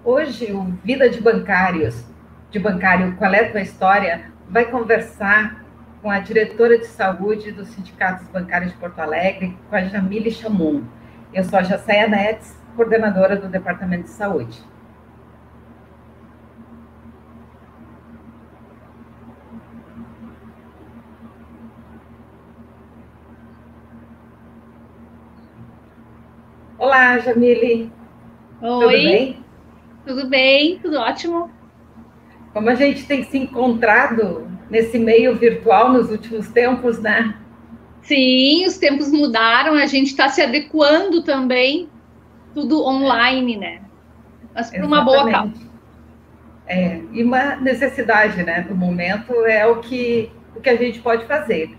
Hoje, o Vida de Bancário, qual é a tua história, vai conversar com a diretora de saúde dos sindicatos bancários de Porto Alegre, com a Jamile Chamon. Eu sou a Jacéia Netes, coordenadora do Departamento de Saúde. Olá, Jamile, tudo Oi, bem? tudo bem? Tudo ótimo? Como a gente tem se encontrado nesse meio virtual nos últimos tempos, né? Sim, os tempos mudaram, a gente está se adequando também, tudo online, né? Mas por uma boa causa. Exatamente. E uma necessidade, né, do momento é o que a gente pode fazer.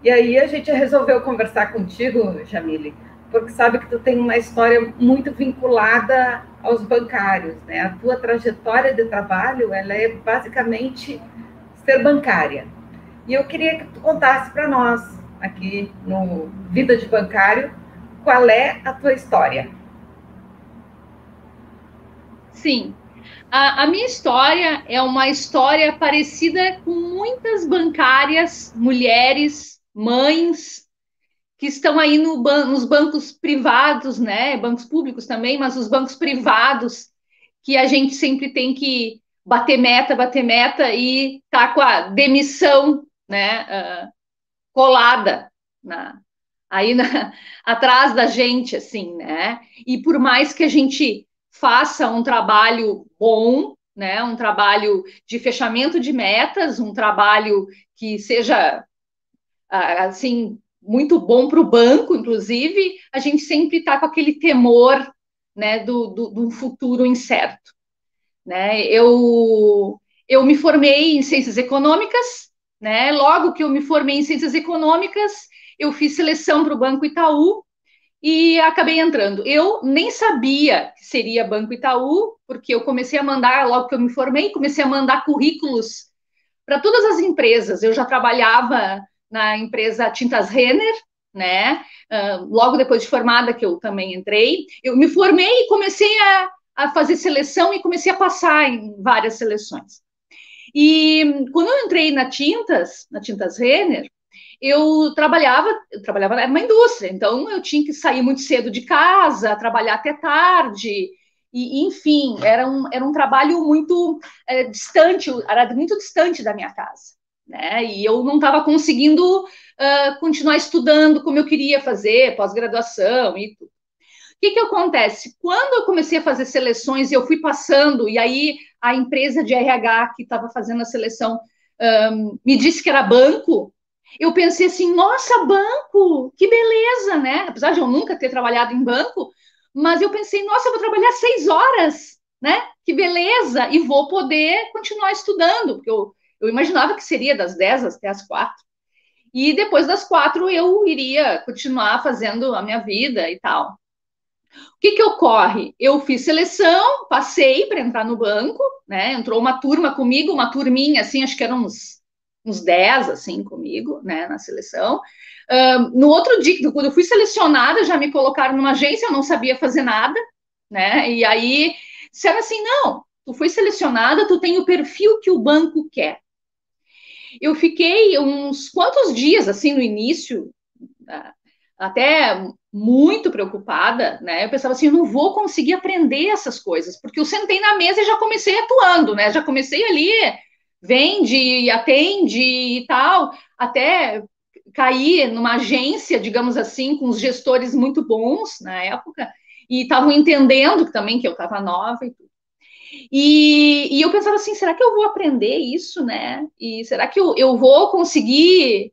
E aí a gente resolveu conversar contigo, Jamile, porque sabe que tu tem uma história muito vinculada aos bancários, né? A tua trajetória de trabalho, ela é basicamente ser bancária. E eu queria que tu contasse para nós, aqui no Vida de Bancário, qual é a tua história. Sim, a minha história é uma história parecida com muitas bancárias, mulheres, mães, que estão aí nos bancos privados, né? Bancos públicos também, mas os bancos privados, que a gente sempre tem que bater meta e tá com a demissão, né? Colada na, aí na, atrás da gente, assim, né? E por mais que a gente faça um trabalho bom, né? Um trabalho de fechamento de metas, um trabalho que seja assim muito bom para o banco, inclusive, a gente sempre está com aquele temor, né? Do futuro incerto, né? Eu me formei em ciências econômicas, né? Logo que eu me formei em ciências econômicas, eu fiz seleção para o Banco Itaú e acabei entrando. Eu nem sabia que seria Banco Itaú, porque eu comecei a mandar, logo que eu me formei, comecei a mandar currículos para todas as empresas. Eu já trabalhava na empresa Tintas Renner, né? Logo depois de formada que eu também entrei, eu me formei e comecei a fazer seleção e comecei a passar em várias seleções. E quando eu entrei na Tintas Renner, eu trabalhava numa indústria, então eu tinha que sair muito cedo de casa, trabalhar até tarde, e enfim, era um trabalho muito distante, era muito distante da minha casa, né? E eu não estava conseguindo continuar estudando como eu queria fazer, pós-graduação e tudo. O que acontece? Quando eu comecei a fazer seleções e eu fui passando, e aí a empresa de RH que estava fazendo a seleção me disse que era banco, eu pensei assim, nossa, banco, que beleza, né? Apesar de eu nunca ter trabalhado em banco, mas eu pensei, nossa, eu vou trabalhar 6 horas, né? Que beleza, e vou poder continuar estudando, porque eu imaginava que seria das 10 até as 4. E depois das 4 eu iria continuar fazendo a minha vida e tal. O que ocorre? Eu fiz seleção, passei para entrar no banco, né? Entrou uma turma comigo, uma turminha, assim, acho que eram uns 10, assim, comigo, né, na seleção. No outro dia, quando eu fui selecionada, já me colocaram numa agência, eu não sabia fazer nada, né? E aí disseram assim: não, tu foi selecionada, tu tem o perfil que o banco quer. Eu fiquei uns quantos dias, assim, no início, até muito preocupada, né? Eu pensava assim, eu não vou conseguir aprender essas coisas, porque eu sentei na mesa e já comecei atuando, né? Já comecei ali, vende, atende e tal, até cair numa agência, digamos assim, com os gestores muito bons na época, e estavam entendendo também que eu estava nova e tudo. E eu pensava assim, será que eu vou aprender isso, né? E será que eu vou conseguir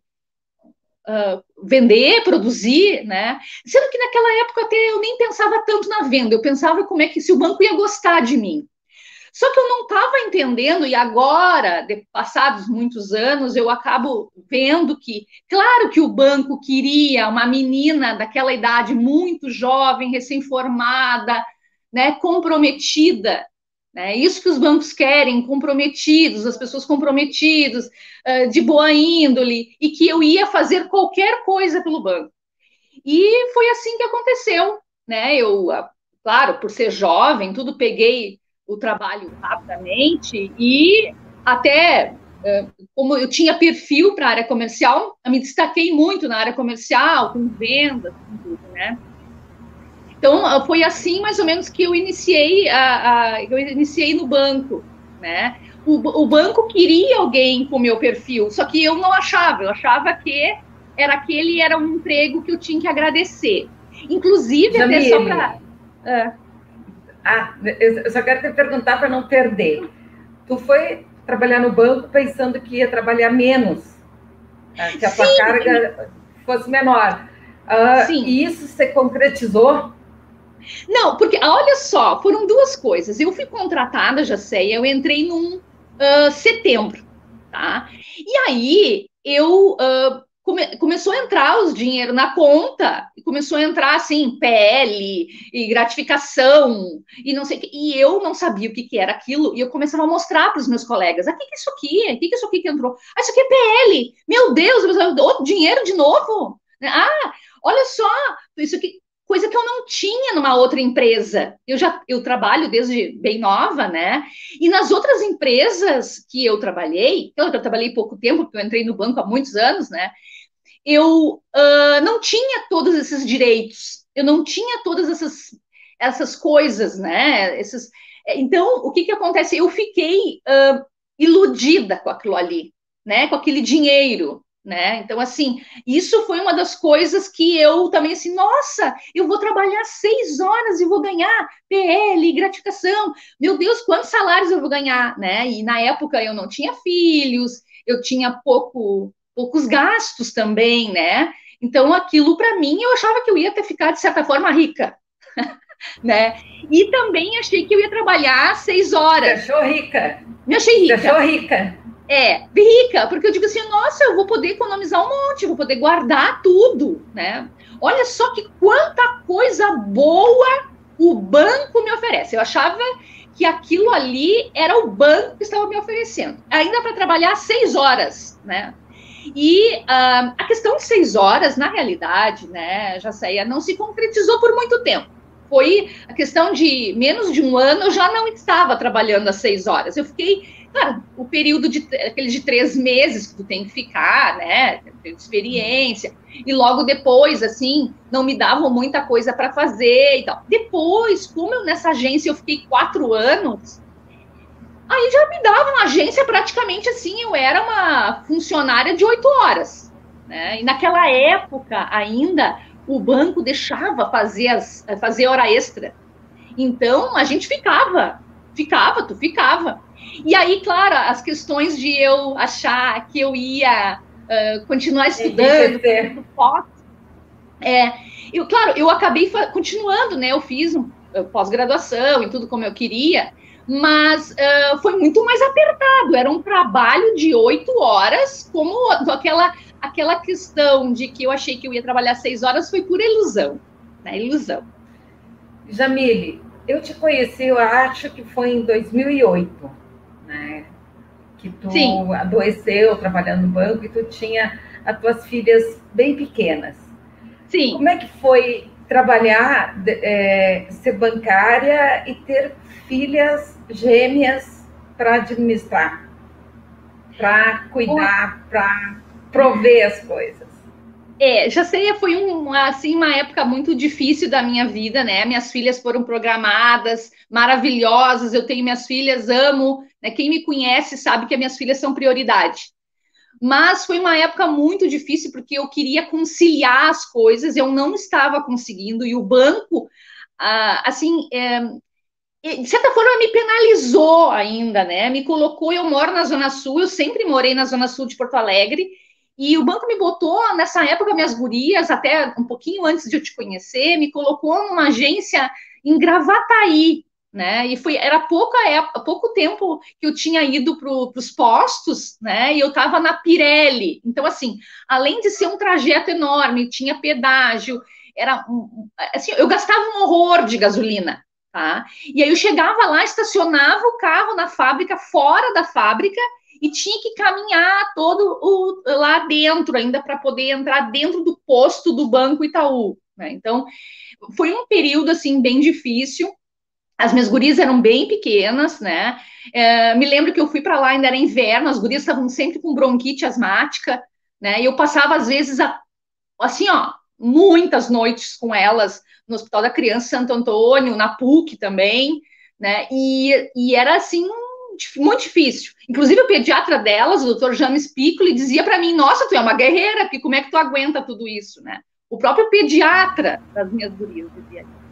vender, produzir, né? Sendo que naquela época até eu nem pensava tanto na venda, eu pensava como é que se o banco ia gostar de mim. Só que eu não estava entendendo, e agora, passados muitos anos, eu acabo vendo que, claro que o banco queria uma menina daquela idade muito jovem, recém-formada, né, comprometida, né? Isso que os bancos querem, comprometidos, as pessoas comprometidas, de boa índole, e que eu ia fazer qualquer coisa pelo banco. E foi assim que aconteceu, né? Eu, claro, por ser jovem, tudo peguei o trabalho rapidamente e até, como eu tinha perfil para a área comercial, eu me destaquei muito na área comercial, com vendas, com tudo, né? Então, foi assim, mais ou menos, que eu iniciei no banco, né? O banco queria alguém com o meu perfil, só que eu não achava, eu achava que era um emprego que eu tinha que agradecer. Inclusive, Jamile, até só para... eu só quero te perguntar para não perder. Tu foi trabalhar no banco pensando que ia trabalhar menos, que a tua carga fosse menor. E isso se concretizou? Não, porque, olha só, foram duas coisas. Eu fui contratada, já sei, eu entrei num setembro, tá? E aí, começou a entrar os dinheiro na conta, e começou a entrar, assim, PL e gratificação, e não sei o que, e eu não sabia o que era aquilo, e eu começava a mostrar para os meus colegas, o que é isso aqui? O que é isso aqui que entrou? Ah, isso aqui é PL! Meu Deus, dinheiro de novo? Ah, olha só, isso aqui... Coisa que eu não tinha numa outra empresa. Eu trabalho desde bem nova, né? E nas outras empresas que eu trabalhei pouco tempo, porque eu entrei no banco há muitos anos, né? Eu não tinha todos esses direitos, eu não tinha todas essas coisas, né? Então, o que acontece? Eu fiquei iludida com aquilo ali, né? Com aquele dinheiro, né? Então, assim, isso foi uma das coisas que eu também, assim, nossa, eu vou trabalhar 6 horas e vou ganhar PL, gratificação. Meu Deus, quantos salários eu vou ganhar, né? E na época eu não tinha filhos, eu tinha poucos gastos também, né? Então, aquilo para mim, eu achava que eu ia ter ficado, de certa forma, rica, né? E também achei que eu ia trabalhar 6 horas. Você achou rica? Me achei rica. Você achou rica? Rica, porque eu digo assim, nossa, eu vou poder economizar um monte, eu vou poder guardar tudo, né? Olha só que quanta coisa boa o banco me oferece. Eu achava que aquilo ali era o banco que estava me oferecendo. Ainda para trabalhar 6 horas, né? E a questão de 6 horas, na realidade, né, Jacéia, não se concretizou por muito tempo. Foi a questão de menos de um ano, eu já não estava trabalhando às 6 horas. Eu fiquei, claro, o período aquele de 3 meses que tu tem que ficar, né, ter experiência, e logo depois, assim, não me davam muita coisa para fazer e tal. Depois, como nessa agência eu fiquei 4 anos, aí já me dava uma agência praticamente assim, eu era uma funcionária de 8 horas, né? E naquela época ainda o banco deixava fazer hora extra. Então a gente ficava. Tu ficava. E aí, claro, as questões de eu achar que eu ia continuar estudando, eu acabei continuando, né? Eu fiz pós-graduação e tudo como eu queria, mas foi muito mais apertado, era um trabalho de 8 horas, como aquela questão de que eu achei que eu ia trabalhar 6 horas foi pura ilusão, né? Ilusão. Jamile, eu te conheci, eu acho que foi em 2008, né? Que tu Sim. adoeceu trabalhando no banco e tu tinha as tuas filhas bem pequenas. Sim. Como é que foi trabalhar, ser bancária e ter filhas gêmeas para administrar, para cuidar, para prover as coisas? Já sei, foi uma época muito difícil da minha vida, né? Minhas filhas foram programadas, maravilhosas. Eu tenho minhas filhas, amo, né? Quem me conhece sabe que as minhas filhas são prioridade. Mas foi uma época muito difícil porque eu queria conciliar as coisas, eu não estava conseguindo, e o banco, de certa forma, me penalizou ainda, né? Me colocou, eu moro na Zona Sul, eu sempre morei na Zona Sul de Porto Alegre, e o banco me botou, nessa época, minhas gurias, até um pouquinho antes de eu te conhecer, me colocou numa agência em Gravataí, né? E era pouco tempo que eu tinha ido para os postos, né? E eu estava na Pirelli. Então, assim, além de ser um trajeto enorme, tinha pedágio, assim, eu gastava um horror de gasolina, tá? E aí eu chegava lá, estacionava o carro na fábrica, fora da fábrica, e tinha que caminhar todo lá dentro ainda para poder entrar dentro do posto do Banco Itaú, né? Então, foi um período, assim, bem difícil, As minhas gurias eram bem pequenas, né? Me lembro que eu fui para lá, ainda era inverno, as gurias estavam sempre com bronquite asmática, né? E eu passava, às vezes, assim, ó, muitas noites com elas no Hospital da Criança Santo Antônio, na PUC também, né? E era, assim, muito difícil. Inclusive, o pediatra delas, o Dr. James Piccoli, dizia para mim, nossa, tu é uma guerreira, porque como é que tu aguenta tudo isso, né? O próprio pediatra das minhas gurias dizia isso.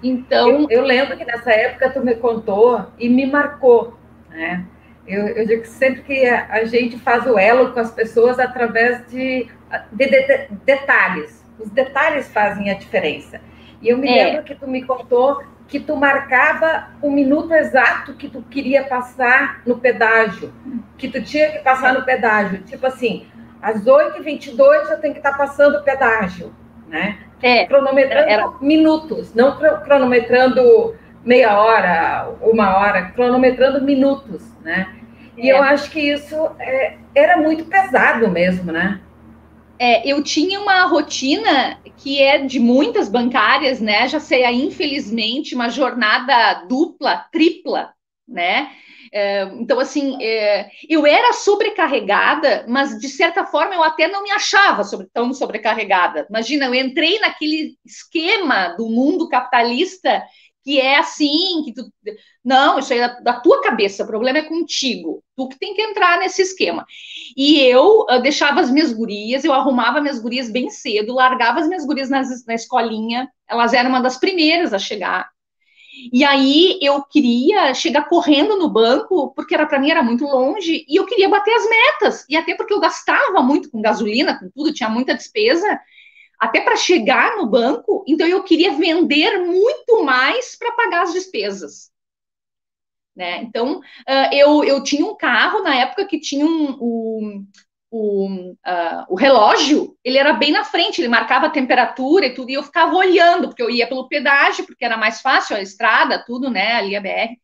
Então, eu lembro que nessa época tu me contou e me marcou, né? Eu digo sempre que a gente faz o elo com as pessoas através de detalhes. Os detalhes fazem a diferença. E eu me lembro que tu me contou que tu marcava o minuto exato que tu queria passar no pedágio, que tu tinha que passar no pedágio. Tipo assim, às 8h22 eu tenho que estar passando o pedágio, né? Cronometrando minutos, não cronometrando meia hora, uma hora, cronometrando minutos, né? E eu acho que isso era muito pesado mesmo, né? Eu tinha uma rotina que é de muitas bancárias, né? Já sei, infelizmente, uma jornada dupla, tripla, né? Então, assim, eu era sobrecarregada, mas, de certa forma, eu até não me achava tão sobrecarregada. Imagina, eu entrei naquele esquema do mundo capitalista que é assim, que tu... Não, isso aí é da tua cabeça, o problema é contigo. Tu que tem que entrar nesse esquema. E eu deixava as minhas gurias, eu arrumava minhas gurias bem cedo, largava as minhas gurias na escolinha, elas eram uma das primeiras a chegar. E aí eu queria chegar correndo no banco, porque para mim era muito longe, e eu queria bater as metas. E até porque eu gastava muito com gasolina, com tudo, tinha muita despesa, até para chegar no banco, então eu queria vender muito mais para pagar as despesas. Né? Então, eu tinha um carro na época que tinha o relógio, ele era bem na frente, ele marcava a temperatura e tudo, e eu ficava olhando, porque eu ia pelo pedágio, porque era mais fácil a estrada, tudo, né, ali a BR,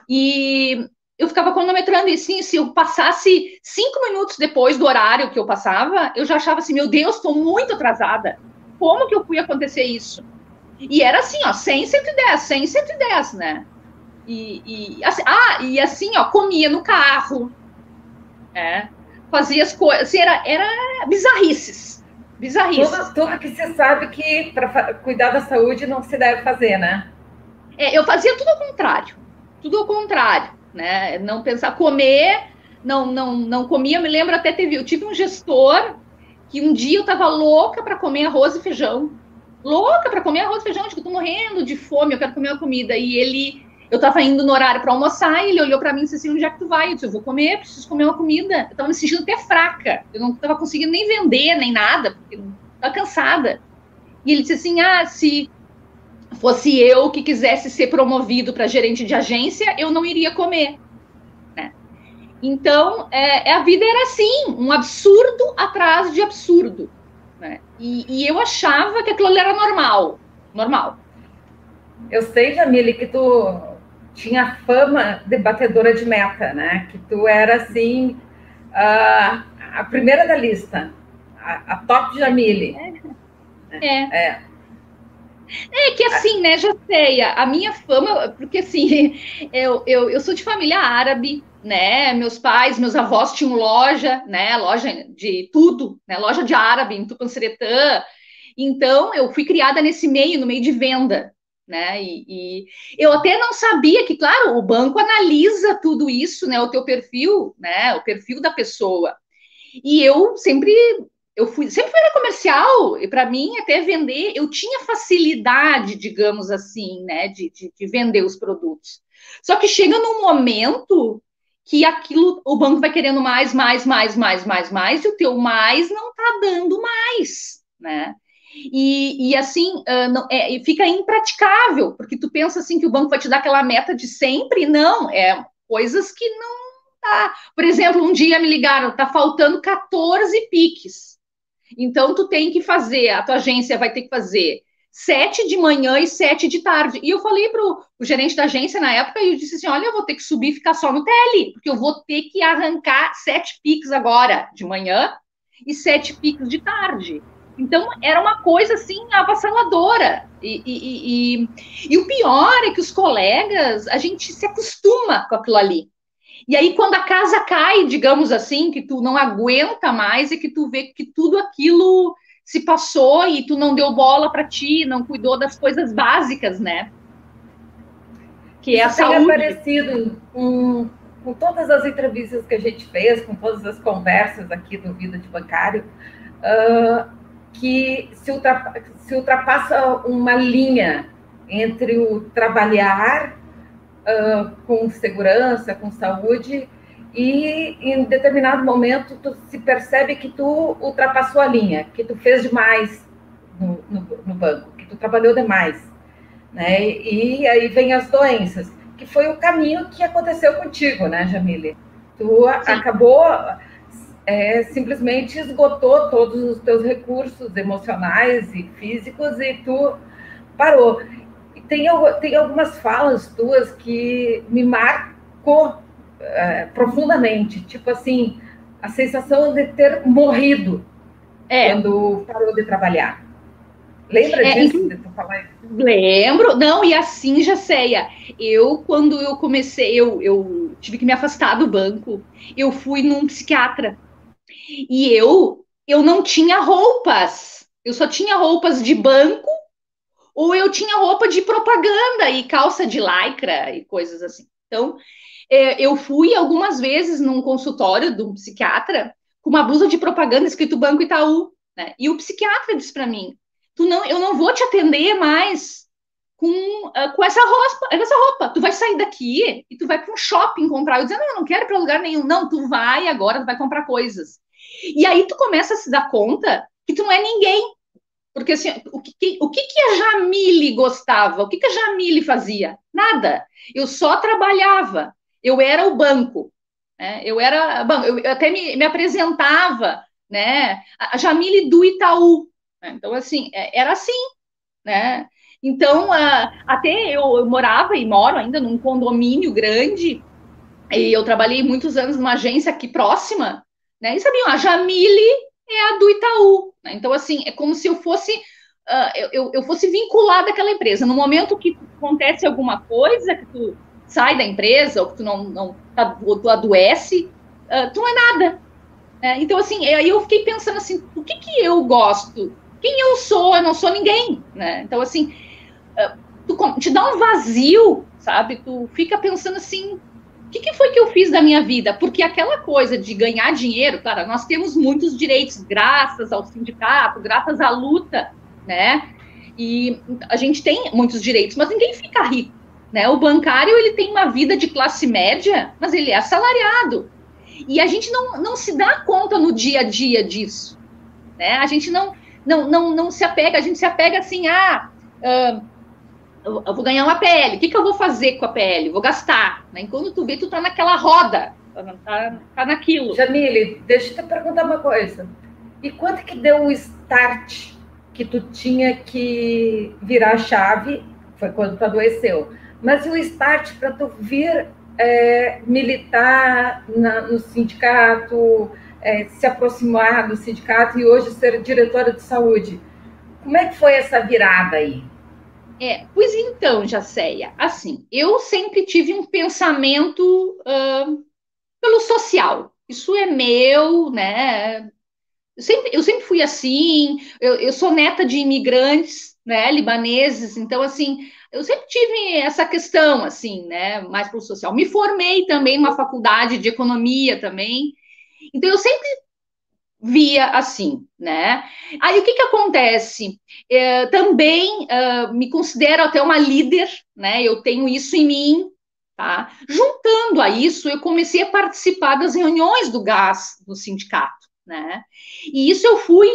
e eu ficava cronometrando, e sim, se eu passasse 5 minutos depois do horário que eu passava, eu já achava assim, meu Deus, estou muito atrasada, como que eu fui acontecer isso? E era assim, ó, 100, 110, 100, 110, né? E assim, ó, comia no carro, fazia as coisas, assim, era bizarrices. Tudo que se sabe que para cuidar da saúde não se deve fazer, né? Eu fazia tudo ao contrário, né? Não pensar, comer, não comia. Eu me lembro até eu tive um gestor que um dia eu estava louca para comer arroz e feijão, tipo, eu tô morrendo de fome, eu quero comer uma comida, e eu estava indo no horário para almoçar, e ele olhou para mim e disse assim, onde é que tu vai? Eu disse, eu vou comer, preciso comer uma comida. Eu estava me sentindo até fraca, eu não estava conseguindo nem vender, nem nada, porque eu estava cansada. E ele disse assim, se fosse eu que quisesse ser promovido para gerente de agência, eu não iria comer. Né? Então, a vida era assim, um absurdo atrás de absurdo. Né? E eu achava que aquilo ali era normal. Eu sei, Jamile, que tu tinha fama de batedora de meta, né? Que tu era, assim, a primeira da lista, a top Jamile. Que assim, né, já sei, a minha fama, porque assim, eu sou de família árabe, né, meus avós tinham loja, né, loja de tudo, né, loja de árabe em Tupanciretã, então eu fui criada nesse meio, no meio de venda, né, e eu até não sabia que, claro, o banco analisa tudo isso, né, o teu perfil, né, o perfil da pessoa, e eu sempre fui na comercial, e para mim até vender, eu tinha facilidade, digamos assim, né, de vender os produtos. Só que chega num momento que aquilo, o banco vai querendo mais, e o teu mais não está dando mais, né? E assim, fica impraticável, porque tu pensa assim que o banco vai te dar aquela meta de sempre, não, coisas que não tá. Por exemplo, um dia me ligaram, tá faltando 14 piques. Então, tu tem que fazer, a tua agência vai ter que fazer 7 de manhã e 7 de tarde. E eu falei pro gerente da agência na época, e eu disse assim, olha, eu vou ter que subir e ficar só no tele, porque eu vou ter que arrancar 7 piques agora de manhã e 7 piques de tarde. Então, era uma coisa, assim, avassaladora. E o pior é que os colegas, a gente se acostuma com aquilo ali. E aí, quando a casa cai, digamos assim, que tu não aguenta mais e que tu vê que tudo aquilo se passou e tu não deu bola para ti, não cuidou das coisas básicas, né? Que é a Isso tem saúde. aparecido com todas as entrevistas que a gente fez, com todas as conversas aqui do Vida de Bancário, que se ultrapassa uma linha entre o trabalhar com segurança, com saúde, e em determinado momento tu se percebe que tu ultrapassou a linha, que tu fez demais no banco, que tu trabalhou demais, né? E aí vem as doenças, que foi o caminho que aconteceu contigo, né, Jamile? Tu acabou, simplesmente esgotou todos os teus recursos emocionais e físicos e tu parou. Tem algumas falas tuas que me marcou profundamente, tipo assim, a sensação de ter morrido quando parou de trabalhar. Lembra disso? De tu falar? Lembro, não, e assim, Jaceia, quando eu comecei, eu tive que me afastar do banco, eu fui num psiquiatra, e eu não tinha roupas, eu só tinha roupas de banco, ou eu tinha roupa de propaganda e calça de lycra e coisas assim. Então, eu fui algumas vezes num consultório de um psiquiatra com uma blusa de propaganda escrito Banco Itaú, né? E o psiquiatra disse para mim, eu não vou te atender mais com essa roupa. Tu vai sair daqui e tu vai para um shopping comprar. Eu dizia, não, eu não quero ir para lugar nenhum. Não, tu vai agora, tu vai comprar coisas. E aí tu começa a se dar conta que tu não é ninguém. Porque assim, o que a Jamile gostava? O que a Jamile fazia? Nada. Eu só trabalhava. Eu era o banco. Né? Eu até me apresentava, né? A Jamile do Itaú. Né? Então, assim, era assim, né? Então, até eu morava e moro ainda num condomínio grande, e eu trabalhei muitos anos numa agência aqui próxima, né? E sabiam, a Jamile é a do Itaú. Né? Então, assim, é como se eu fosse, eu fosse vinculada àquela empresa. No momento que acontece alguma coisa, que tu sai da empresa, ou que tu ou tu adoece, tu não é nada. Né? Então, assim, aí eu fiquei pensando assim, o que eu gosto? Quem eu sou? Eu não sou ninguém. Né? Então, assim, te dá um vazio, sabe? Tu fica pensando assim, o que foi que eu fiz da minha vida? Porque aquela coisa de ganhar dinheiro, claro, nós temos muitos direitos, graças ao sindicato, graças à luta, né? E a gente tem muitos direitos, mas ninguém fica rico, né? O bancário, ele tem uma vida de classe média, mas ele é assalariado. E a gente não se dá conta no dia a dia disso, né? A gente não se apega, a gente se apega assim, eu vou ganhar uma PL, o que eu vou fazer com a PL? Vou gastar, né? Quando tu vê, tu tá naquela roda, tá naquilo. Jamile, deixa eu te perguntar uma coisa. E quanto que deu o start que tu tinha que virar a chave? Foi quando tu adoeceu. Mas e o start para tu vir militar no sindicato, se aproximar do sindicato e hoje ser diretora de saúde? Como é que foi essa virada aí? Pois então, Jacéia, assim, eu sempre tive um pensamento pelo social. Isso é meu, né? Eu sempre fui assim. Eu sou neta de imigrantes, né, libaneses, então, assim, eu sempre tive essa questão, assim, né, mais pelo social. Me formei também numa faculdade de economia também, então eu sempre via assim, né? Aí o que acontece? Também me considero até uma líder, né? Eu tenho isso em mim, tá? Juntando a isso, eu comecei a participar das reuniões do gás do sindicato, né? E isso eu fui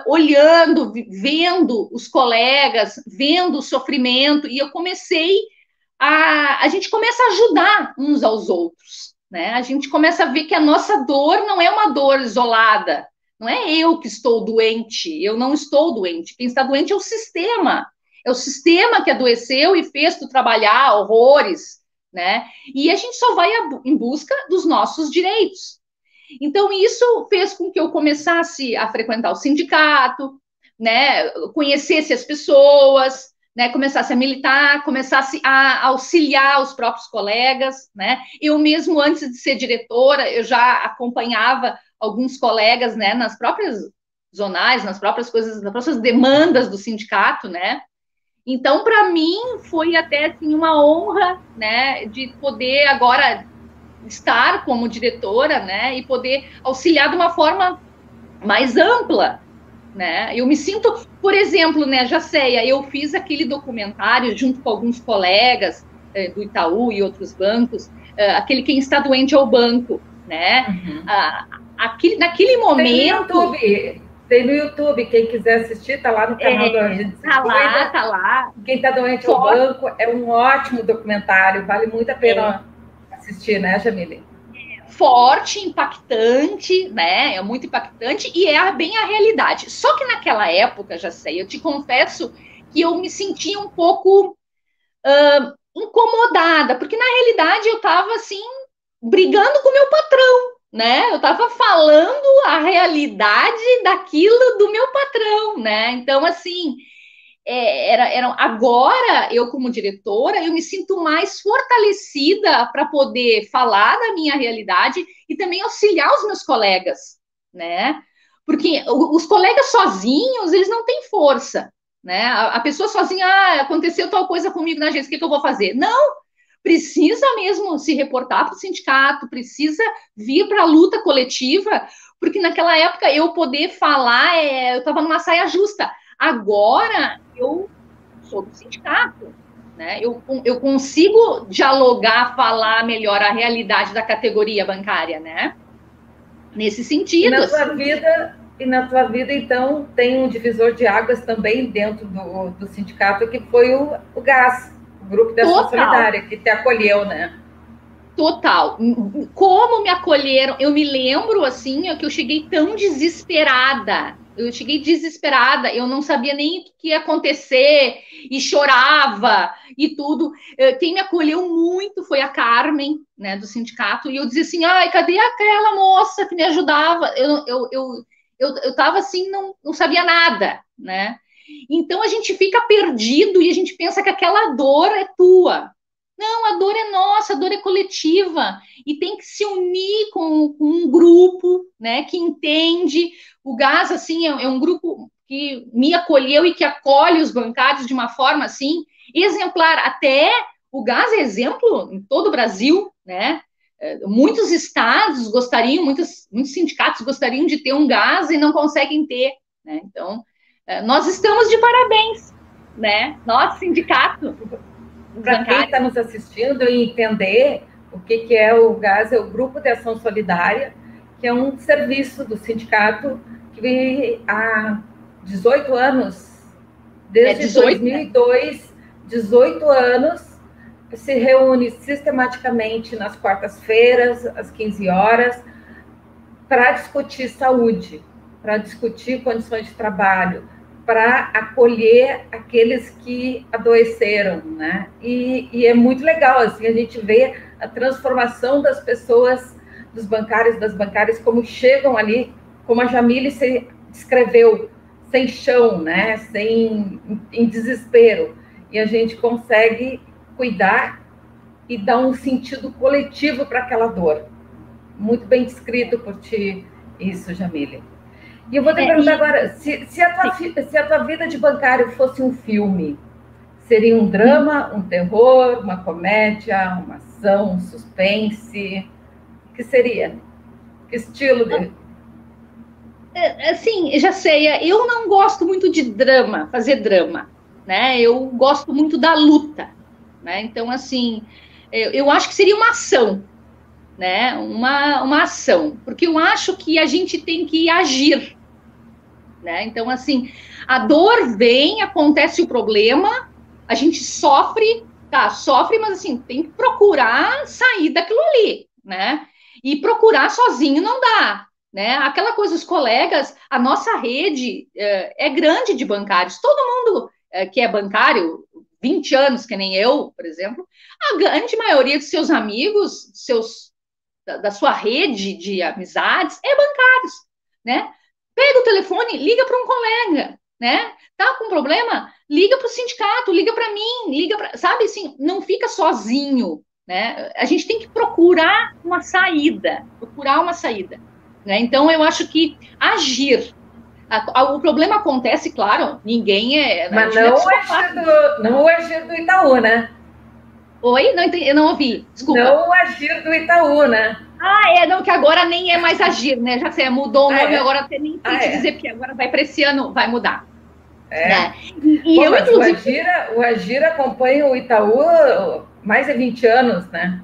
olhando, vendo os colegas, vendo o sofrimento, e eu comecei a gente começa a ajudar uns aos outros, né? A gente começa a ver que a nossa dor não é uma dor isolada, não é eu que estou doente, eu não estou doente, quem está doente é o sistema que adoeceu e fez tu trabalhar horrores, né? E a gente só vai em busca dos nossos direitos. Então, isso fez com que eu começasse a frequentar o sindicato, né, conhecesse as pessoas, né, começasse a militar, começasse a auxiliar os próprios colegas, né? Eu mesmo, antes de ser diretora, eu já acompanhava alguns colegas, né, nas próprias zonais, nas próprias coisas, nas próprias demandas do sindicato, né? Então, para mim, foi até assim, uma honra, né, de poder agora estar como diretora, né, e poder auxiliar de uma forma mais ampla, né? Eu me sinto, por exemplo, né, Jaceia, eu fiz aquele documentário junto com alguns colegas do Itaú e outros bancos, aquele Quem Está Doente é o Banco, né? Uhum. Naquele momento... Tem no YouTube, quem quiser assistir, tá lá no canal da Gente Tá lá, tá lá. Quem Está Doente é o Banco, é um ótimo documentário, vale muito a pena assistir, né, Jamile? Forte, impactante, né? É muito impactante e é bem a realidade. Só que naquela época, já sei, eu te confesso que eu me sentia um pouco incomodada, porque na realidade eu estava assim brigando com o meu patrão, né? Eu estava falando a realidade daquilo do meu patrão, né? Então assim, agora eu como diretora eu me sinto mais fortalecida para poder falar da minha realidade e também auxiliar os meus colegas, né? Porque os colegas sozinhos eles não têm força, né? A pessoa sozinha, aconteceu tal coisa comigo na agência, o que eu vou fazer? Não, precisa mesmo se reportar para o sindicato, precisa vir para a luta coletiva, porque naquela época eu poder falar, eu estava numa saia justa. Agora eu sou do sindicato, né? Eu consigo dialogar, falar melhor a realidade da categoria bancária, né? Nesse sentido. E na tua vida, então, tem um divisor de águas também dentro do sindicato, que foi o GAS, o Grupo de Ação Solidária, que te acolheu, né? Total. Como me acolheram? Eu me lembro, assim, que eu cheguei tão desesperada. Eu não sabia nem o que ia acontecer, e chorava, e tudo. Quem me acolheu muito foi a Carmen, né, do sindicato, e eu dizia assim, ai, cadê aquela moça que me ajudava? Eu tava assim, não sabia nada, né? Então a gente fica perdido e a gente pensa que aquela dor é tua. Não, a dor é nossa, a dor é coletiva e tem que se unir com um grupo, né, que entende. O GAS, assim, é um grupo que me acolheu e que acolhe os bancários de uma forma, assim, exemplar. Até o GAS é exemplo em todo o Brasil, né? Muitos estados gostariam, muitos sindicatos gostariam de ter um GAS e não conseguem ter, né? Então, nós estamos de parabéns, né? Nós, sindicato. Para quem está nos assistindo e entender o que é o GAS, é o Grupo de Ação Solidária, que é um serviço do sindicato que há 18 anos, desde 2002, 18 anos, se reúne sistematicamente nas quartas-feiras, às 15 horas, para discutir saúde, para discutir condições de trabalho, para acolher aqueles que adoeceram, né? E é muito legal, assim, a gente vê a transformação das pessoas, dos bancários, das bancárias, como chegam ali, como a Jamile se descreveu, sem chão, né? Em desespero. E a gente consegue cuidar e dar um sentido coletivo para aquela dor. Muito bem descrito por ti isso, Jamile. E eu vou te perguntar agora, se a tua vida de bancário fosse um filme, seria um drama, um terror, uma comédia, uma ação, um suspense? O que seria? Que estilo dele? Assim, já sei, eu não gosto muito de drama, fazer drama, né? Eu gosto muito da luta, né? Então, assim, eu acho que seria uma ação, né? Uma ação, porque eu acho que a gente tem que agir, né? Então, assim, a dor vem, acontece o problema, a gente sofre, mas assim, tem que procurar sair daquilo ali, né? E procurar sozinho não dá, né? Aquela coisa, os colegas, a nossa rede é grande de bancários, todo mundo que é bancário, 20 anos, que nem eu, por exemplo, a grande maioria dos seus amigos, da sua rede de amizades, é bancários, né? Pega o telefone, liga para um colega, né? Tá com problema? Liga para o sindicato, liga para mim, liga para, sabe assim, não fica sozinho, né? A gente tem que procurar uma saída, né? Então eu acho que agir. O problema acontece, claro, ninguém é. Mas não o agir do Itaú, né? Oi? Não entendi, eu não ouvi, desculpa. Não o agir do Itaú, né? Não, que agora nem é mais agir, né? Já que você mudou o nome, agora até nem sei te dizer, porque agora vai para esse ano, vai mudar. Né? Pô, eu, mas inclusive... o Agir acompanha o Itaú mais de 20 anos, né?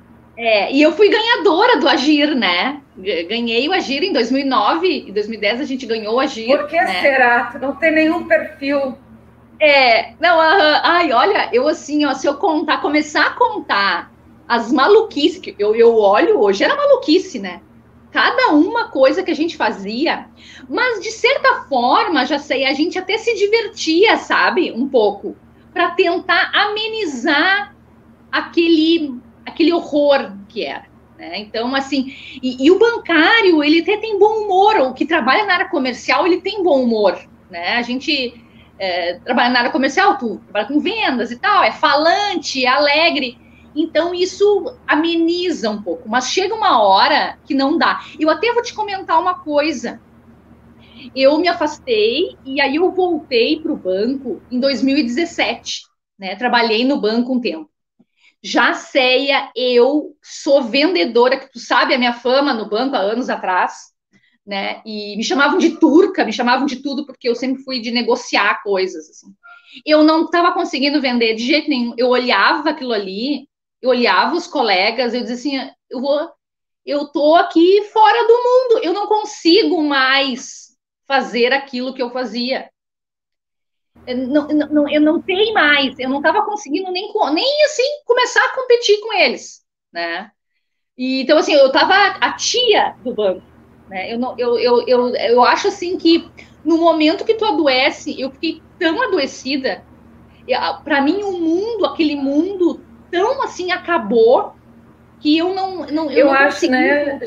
E eu fui ganhadora do Agir, né? Ganhei o Agir em 2009, em 2010 a gente ganhou o Agir. Por que será? Tu não tem nenhum perfil. Olha, eu assim, ó, se eu começar a contar as maluquices que eu olho hoje, era maluquice, né? Cada uma coisa que a gente fazia, mas de certa forma, já sei, a gente até se divertia, sabe? Um pouco, para tentar amenizar aquele horror que era, né? Então, assim, e o bancário, ele até tem bom humor, o que trabalha na área comercial, ele tem bom humor, né? A gente trabalha na área comercial, tu trabalha com vendas e tal, é falante, é alegre, então isso ameniza um pouco, mas chega uma hora que não dá. Eu até vou te comentar uma coisa, eu me afastei e aí eu voltei para o banco em 2017, né? Trabalhei no banco um tempo. Já Céia, eu sou vendedora, que tu sabe a minha fama no banco há anos atrás, né? E me chamavam de turca, me chamavam de tudo, porque eu sempre fui de negociar coisas, assim. Eu não estava conseguindo vender de jeito nenhum. Eu olhava aquilo ali, eu olhava os colegas, eu dizia assim, eu tô aqui fora do mundo, eu não consigo mais fazer aquilo que eu fazia. Eu não tenho mais, eu não estava conseguindo nem assim começar a competir com eles, né? E, então, assim, eu estava a tia do banco, né? Eu acho assim que no momento que tu adoece, eu fiquei tão adoecida, para mim o mundo, aquele mundo tão assim acabou que eu não acho, né,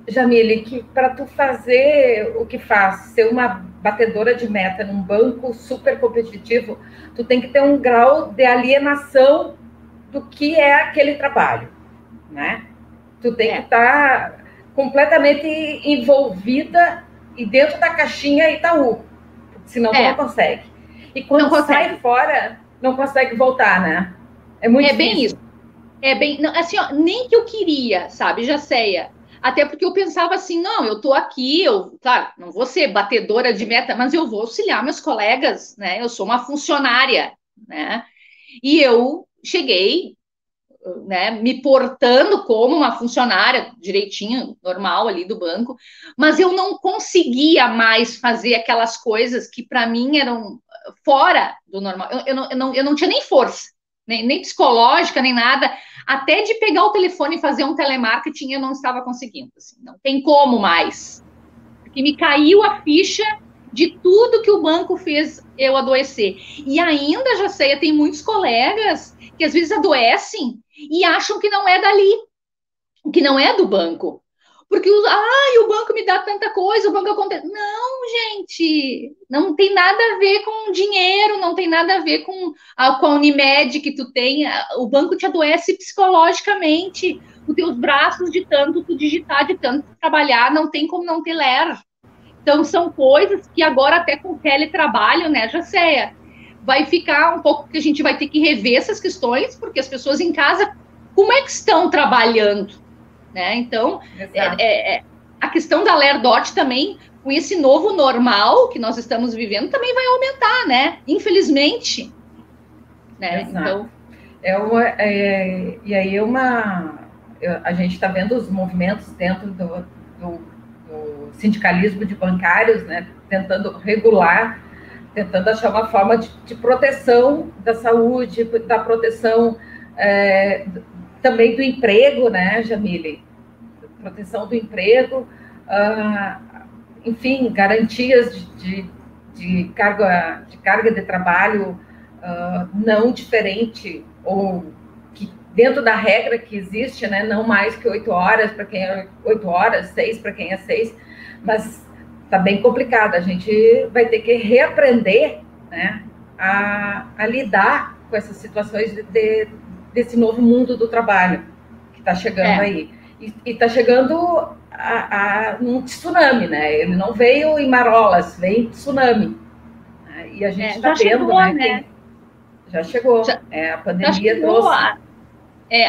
Jamile, que para tu fazer o que faz, ser uma batedora de meta num banco super competitivo, tu tem que ter um grau de alienação do que é aquele trabalho, né? Tu tem que estar completamente envolvida e dentro da caixinha Itaú, senão tu não consegue. E quando sai fora, não consegue voltar, né? É muito difícil. Bem isso. Não, assim, ó, nem que eu queria, sabe, Jacéia? Até porque eu pensava assim, não, eu tô aqui, claro, não vou ser batedora de meta, mas eu vou auxiliar meus colegas, né? Eu sou uma funcionária, né? E eu cheguei, né, me portando como uma funcionária direitinho, normal ali do banco, mas eu não conseguia mais fazer aquelas coisas que para mim eram fora do normal. Eu não tinha nem força, nem psicológica, nem nada. Até de pegar o telefone e fazer um telemarketing eu não estava conseguindo. Assim, não tem como mais. Porque me caiu a ficha de tudo que o banco fez eu adoecer. E ainda, já sei, tem muitos colegas que às vezes adoecem e acham que não é dali, que não é do banco. Porque o banco me dá tanta coisa, o banco acontece. Não, gente, não tem nada a ver com dinheiro, não tem nada a ver com a Unimed que tu tem. O banco te adoece psicologicamente. Os teus braços de tanto tu digitar, de tanto tu trabalhar, não tem como não ter ler. Então, são coisas que agora, até com o teletrabalho, né, Jacéia, vai ficar um pouco que a gente vai ter que rever essas questões, porque as pessoas em casa, como é que estão trabalhando? Né? Então, a questão da LERDOT também, com esse novo normal que nós estamos vivendo, também vai aumentar, né? Infelizmente. Né? Então, e aí a gente está vendo os movimentos dentro do sindicalismo de bancários, né? Tentando regular, tentando achar uma forma de proteção da saúde, da proteção também do emprego, né, Jamile? Proteção do emprego, enfim, garantias de carga de trabalho não diferente, ou que dentro da regra que existe, né, não mais que 8 horas para quem é 8 horas, 6 para quem é 6, mas tá bem complicado. A gente vai ter que reaprender, né, a lidar com essas situações desse novo mundo do trabalho que está chegando aí. E está chegando um tsunami, né? Ele não veio em marolas, veio em tsunami. E a gente está vendo, chegou, né? Já chegou. A pandemia trouxe.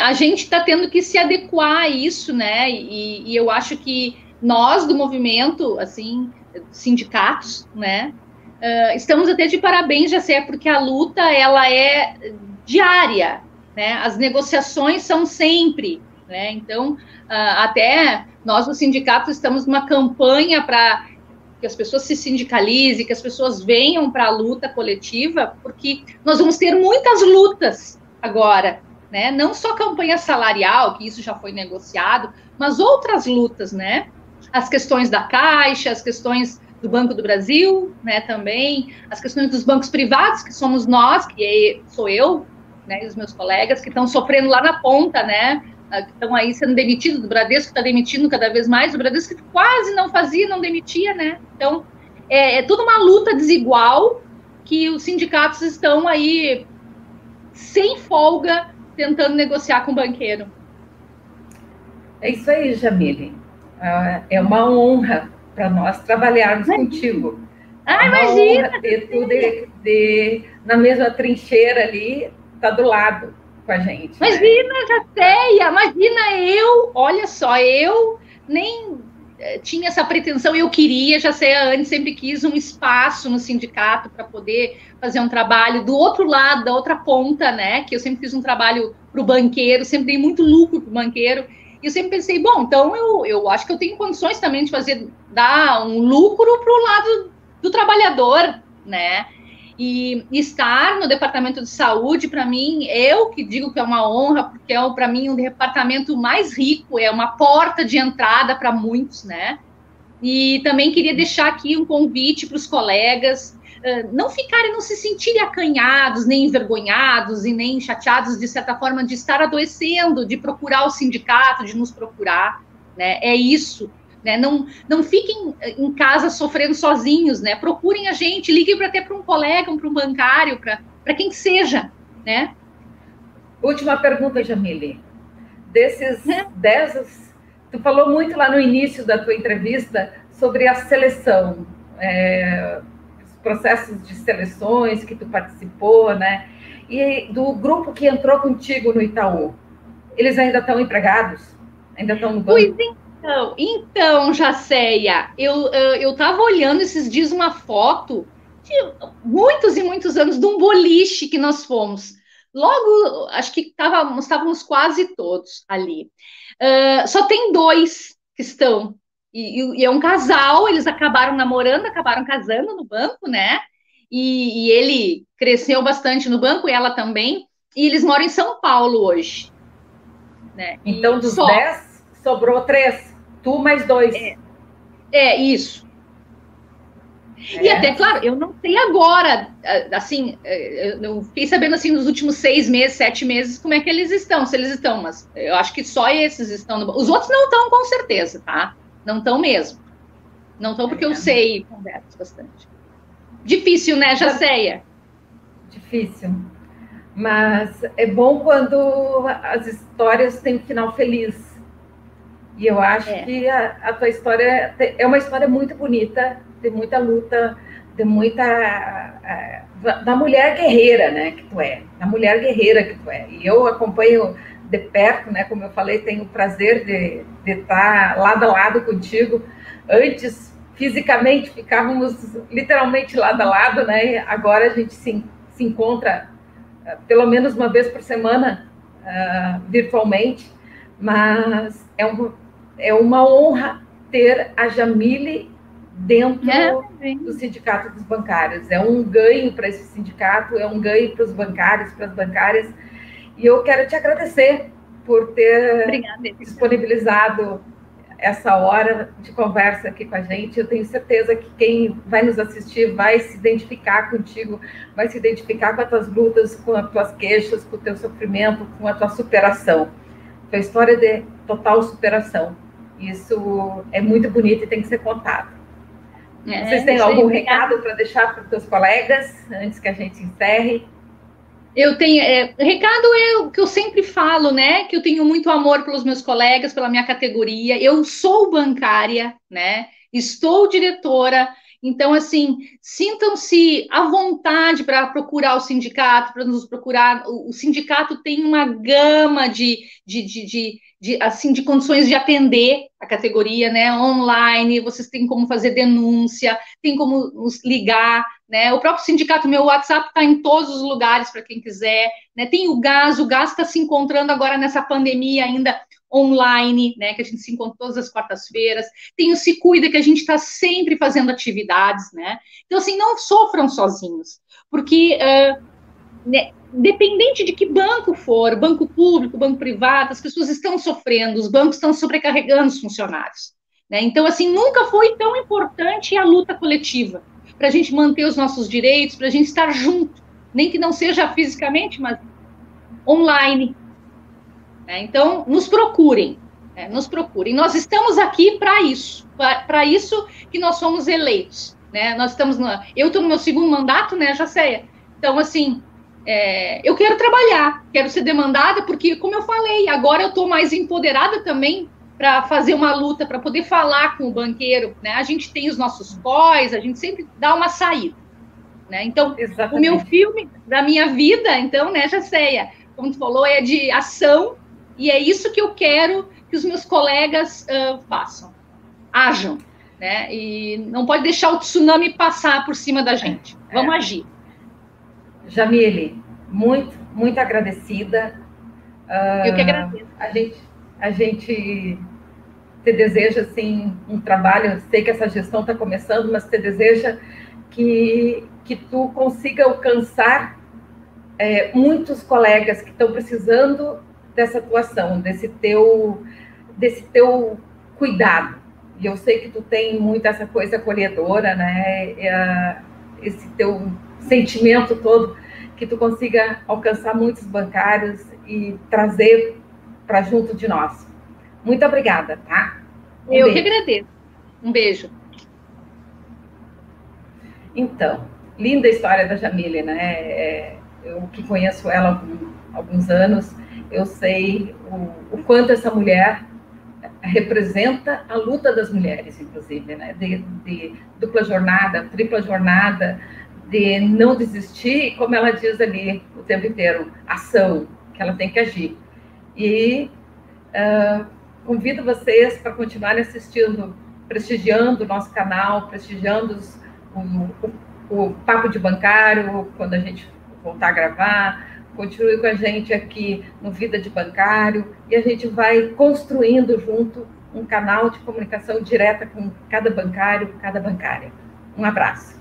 A gente está tendo que se adequar a isso, né? E eu acho que nós, do movimento, assim, sindicatos, né? Estamos até de parabéns, Jacé, porque a luta, ela é diária, né? As negociações são sempre, né? Então, até nós, do sindicato, estamos numa campanha para que as pessoas se sindicalizem, que as pessoas venham para a luta coletiva, porque nós vamos ter muitas lutas agora, né? Não só campanha salarial, que isso já foi negociado, mas outras lutas, né? As questões da Caixa, as questões do Banco do Brasil, né, também, as questões dos bancos privados, que somos nós, sou eu, né, e os meus colegas, que estão sofrendo lá na ponta, né, que estão aí sendo demitidos, do Bradesco está demitindo cada vez mais, o Bradesco que quase não fazia, não demitia, né, então, é tudo uma luta desigual, que os sindicatos estão aí, sem folga, tentando negociar com o banqueiro. É isso aí, Jamile, é uma honra para nós trabalharmos contigo. Imagina! Ter tudo na mesma trincheira ali, tá do lado com a gente. Imagina, né? Jaceia, imagina olha só, eu nem tinha essa pretensão, eu queria, Jaceia antes sempre quis um espaço no sindicato para poder fazer um trabalho do outro lado, da outra ponta, né? Que eu sempre fiz um trabalho para o banqueiro, sempre dei muito lucro para o banqueiro. E eu sempre pensei, bom, então eu acho que eu tenho condições também de dar um lucro para o lado do trabalhador, né? E estar no departamento de saúde, para mim, eu que digo que é uma honra, porque é, para mim, um departamento mais rico, é uma porta de entrada para muitos, né? E também queria deixar aqui um convite para os colegas, não se sentirem acanhados, nem envergonhados e nem chateados, de certa forma, de estar adoecendo, de procurar o sindicato, de nos procurar, né? É isso, né? Não fiquem em casa sofrendo sozinhos, né? Procurem a gente, liguem até para um colega, para um bancário, para quem que seja, né? Última pergunta, Jamile. Desses 10, tu falou muito lá no início da tua entrevista sobre a seleção, processos de seleções que tu participou, né? E do grupo que entrou contigo no Itaú, eles ainda estão empregados? Ainda estão no banco? Pois então, Jacéia, eu estava olhando esses dias uma foto de muitos e muitos anos de um boliche que nós fomos. Logo, acho que estávamos quase todos ali. Só tem 2 que estão. E é um casal, eles acabaram namorando, acabaram casando no banco, né? E ele cresceu bastante no banco, e ela também. E eles moram em São Paulo hoje. Né? Então, dos 10, sobrou 3. Tu mais 2. Isso. E até, claro, eu não sei agora, assim, eu fiquei sabendo, assim, nos últimos 6 meses, 7 meses, como é que eles estão, se eles estão, mas eu acho que só esses estão no banco. Os outros não estão, com certeza, tá? Não estão mesmo. Não estão porque eu sei e converso bastante. Difícil, né, Jacéia? Difícil. Mas é bom quando as histórias têm um final feliz. E eu acho que a tua história é uma história muito bonita, de muita luta, de muita... da mulher guerreira, né, que tu é. Da mulher guerreira que tu é. E eu acompanho de perto, né, como eu falei, tenho o prazer de estar lado a lado contigo. Antes, fisicamente, ficávamos literalmente lado a lado, né? Agora a gente se encontra pelo menos uma vez por semana, virtualmente, mas é uma honra ter a Jamile dentro do Sindicato dos Bancários. É um ganho para esse sindicato, é um ganho para os bancários, para as bancárias. E eu quero te agradecer por ter disponibilizado essa hora de conversa aqui com a gente. Eu tenho certeza que quem vai nos assistir vai se identificar contigo, vai se identificar com as tuas lutas, com as tuas queixas, com o teu sofrimento, com a tua superação. Tua história de total superação. Isso é muito bonito e tem que ser contado. Vocês têm algum recado para deixar para os seus colegas, antes que a gente encerre? Eu tenho, recado é o que eu sempre falo, né? Que eu tenho muito amor pelos meus colegas, pela minha categoria. Eu sou bancária, né? Estou diretora. Então, assim, sintam-se à vontade para procurar o sindicato, para nos procurar. O sindicato tem uma gama assim, de condições de atender a categoria, né? Online, vocês têm como fazer denúncia, tem como nos ligar, né? O próprio sindicato, meu WhatsApp está em todos os lugares para quem quiser, né? Tem o gás está se encontrando agora nessa pandemia ainda online, né? Que a gente se encontra todas as quartas-feiras. Tem o Se Cuida, que a gente está sempre fazendo atividades, né? Então, assim, não sofram sozinhos, porque né, dependente de que banco for, banco público, banco privado, as pessoas estão sofrendo, os bancos estão sobrecarregando os funcionários, né? Então, assim, nunca foi tão importante a luta coletiva para a gente manter os nossos direitos, para a gente estar junto, nem que não seja fisicamente, mas online. Né? Então, nos procurem, né? Nos procurem. Nós estamos aqui para isso que nós somos eleitos. Né? Eu estou no meu segundo mandato, né, Jacéia? Então, assim, eu quero trabalhar, quero ser demandada, porque, como eu falei, agora eu estou mais empoderada também para fazer uma luta, para poder falar com o banqueiro, né? A gente tem os nossos pós, a gente sempre dá uma saída, né? Então, exatamente. O meu filme da minha vida, então, né, Jacéia, como tu falou, é de ação, e é isso que eu quero que os meus colegas façam, ajam, né? E não pode deixar o tsunami passar por cima da gente. Vamos agir. Jamile, muito, muito agradecida. Eu que agradeço. A gente te deseja, assim, um trabalho, eu sei que essa gestão está começando, mas te deseja que tu consiga alcançar muitos colegas que estão precisando dessa atuação, desse teu cuidado. E eu sei que tu tem muito essa coisa acolhedora, né? Esse teu sentimento todo, que tu consiga alcançar muitos bancários e trazer para junto de nós. Muito obrigada, tá? Eu que agradeço. Um beijo. Então, linda a história da Jamile, né? Eu que conheço ela há alguns anos, eu sei o quanto essa mulher representa a luta das mulheres, inclusive, né? De dupla jornada, tripla jornada, de não desistir, como ela diz ali o tempo inteiro, ação, que ela tem que agir. E convido vocês para continuarem assistindo, prestigiando o nosso canal, prestigiando o Papo de Bancário, quando a gente voltar a gravar. Continue com a gente aqui no Vida de Bancário, e a gente vai construindo junto um canal de comunicação direta com cada bancário, cada bancária. Um abraço.